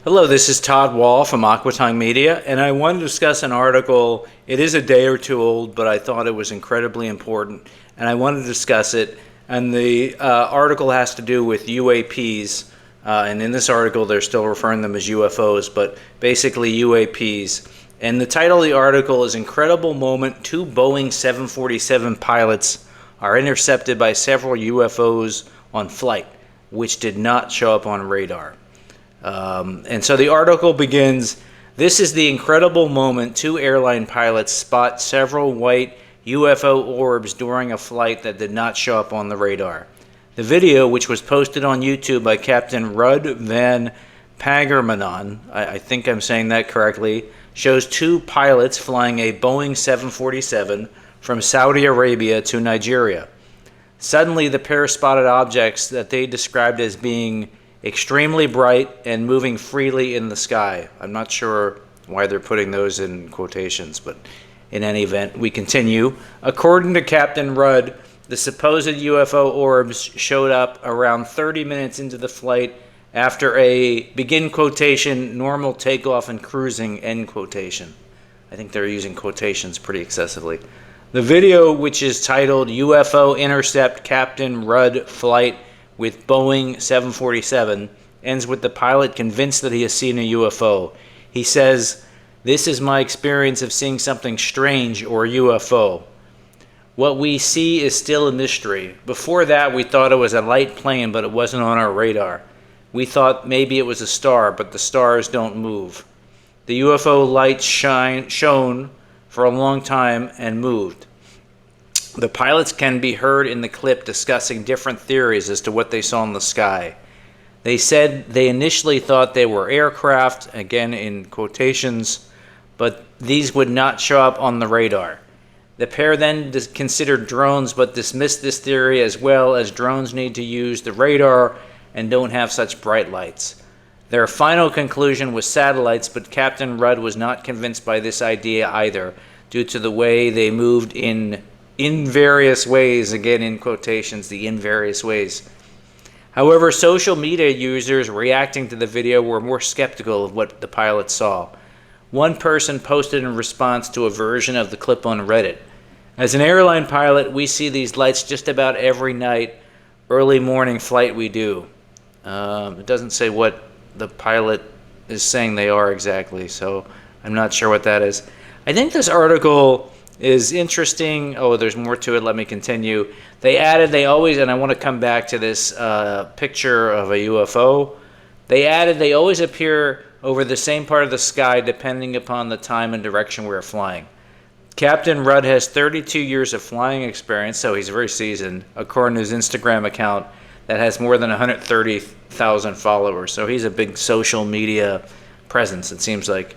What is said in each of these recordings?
Hello, this is Todd Wall from Aquatine Media, and I wanted to discuss an article. It is a day or two old, but I thought it was incredibly important, and I wanted to discuss it. And the article has to do with UAPs, and in this article they're still referring to them as UFOs, but basically UAPs. And the title of the article is Incredible Moment, Two Boeing 747 Pilots Are Intercepted by Several UFOs on Flight, which did not show up on radar. And so the article begins, this is the incredible moment two airline pilots spot several white UFO orbs during a flight that did not show up on the radar. The video, which was posted on YouTube by Captain Rudd Van Pagermanon, I think I'm saying that correctly, shows two pilots flying a Boeing 747 from Saudi Arabia to Nigeria. Suddenly, the pair spotted objects that they described as being extremely bright and moving freely in the sky. I'm not sure why they're putting those in quotations, but in any event, we continue. According to Captain Rudd, the supposed UFO orbs showed up around 30 minutes into the flight after a, begin quotation, normal takeoff and cruising, end quotation. I think they're using quotations pretty excessively. The video, which is titled UFO Intercept Captain Rudd Flight with Boeing 747, ends with the pilot convinced that he has seen a UFO. He says, "This is my experience of seeing something strange or UFO. What we see is still a mystery. Before that, we thought it was a light plane, but it wasn't on our radar. We thought maybe it was a star, but the stars don't move. The UFO lights shone for a long time and moved." The pilots can be heard in the clip discussing different theories as to what they saw in the sky. They said they initially thought they were aircraft, again in quotations, but these would not show up on the radar. The pair then considered drones, but dismissed this theory as well, as drones need to use the radar and don't have such bright lights. Their final conclusion was satellites, but Captain Rudd was not convinced by this idea either, due to the way they moved in various ways, again in quotations, the in various ways. However, social media users reacting to the video were more skeptical of what the pilots saw. One person posted in response to a version of the clip on Reddit, "As an airline pilot, we see these lights just about every night, early morning flight we do." It doesn't say what the pilot is saying they are exactly, so I'm not sure what that is. I think this article is interesting. Oh, there's more to it. Let me continue. They always, and I want to come back to this picture of a UFO. They added they always appear over the same part of the sky depending upon the time and direction we're flying. Captain Rudd has 32 years of flying experience, so he's very seasoned, according to his Instagram account that has more than 130,000 followers. So he's a big social media presence, it seems like.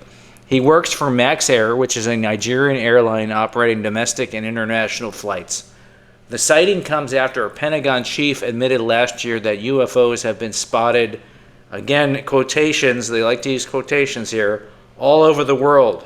He works for Max Air, which is a Nigerian airline operating domestic and international flights. The sighting comes after a Pentagon chief admitted last year that UFOs have been spotted, again, quotations, they like to use quotations here, all over the world.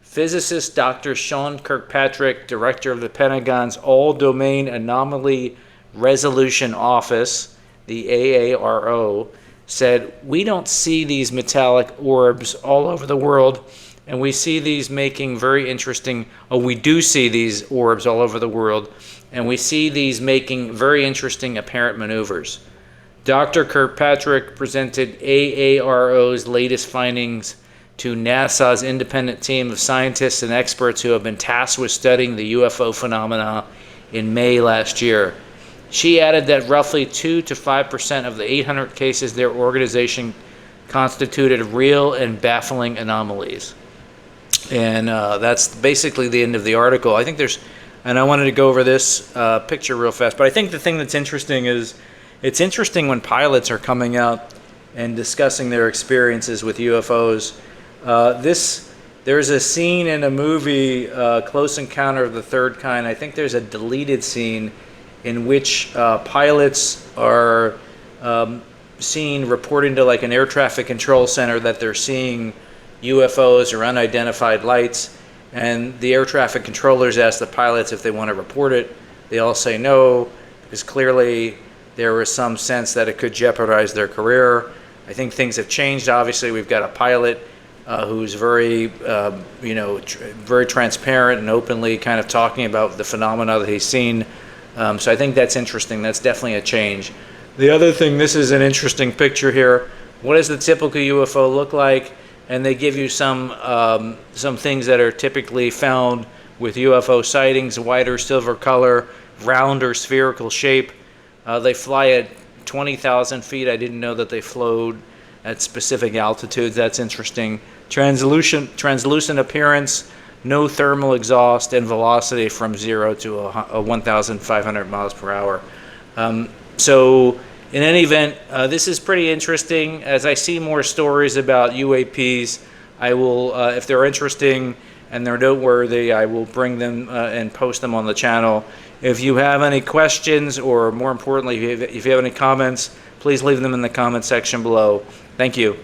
Physicist Dr. Sean Kirkpatrick, director of the Pentagon's All-Domain Anomaly Resolution Office, the AARO, said, "We don't see these metallic orbs all over the world, and we see these making very interesting, we do see these orbs all over the world, and we see these making very interesting apparent maneuvers." Dr. Kirkpatrick presented AARO's latest findings to NASA's independent team of scientists and experts who have been tasked with studying the UFO phenomena in May last year. She added that roughly 2 to 5% of the 800 cases their organization constituted real and baffling anomalies. And that's basically the end of the article. I think there's, and I wanted to go over this picture real fast, but I think the thing that's interesting is, it's interesting when pilots are coming out and discussing their experiences with UFOs. There's a scene in a movie, Close Encounter of the Third Kind. I think there's a deleted scene in which pilots are seen reporting to like an air traffic control center that they're seeing UFOs or unidentified lights, and the air traffic controllers ask the pilots if they want to report it. They all say no, because clearly there was some sense that it could jeopardize their career. I think things have changed. Obviously, we've got a pilot who's very, very transparent and openly kind of talking about the phenomena that he's seen. So I think that's interesting. That's definitely a change. The other thing, this is an interesting picture here. What does the typical UFO look like? And they give you some things that are typically found with UFO sightings: whiter silver color, round or spherical shape. They fly at 20,000 feet. I didn't know that they flowed at specific altitudes. That's interesting. Translucent appearance, no thermal exhaust, and velocity from 0 to 1,500 miles per hour. So in any event, this is pretty interesting. As I see more stories about UAPs, I will, if they're interesting and they're noteworthy, I will bring them and post them on the channel. If you have any questions, or more importantly, if you have any comments, please leave them in the comment section below. Thank you.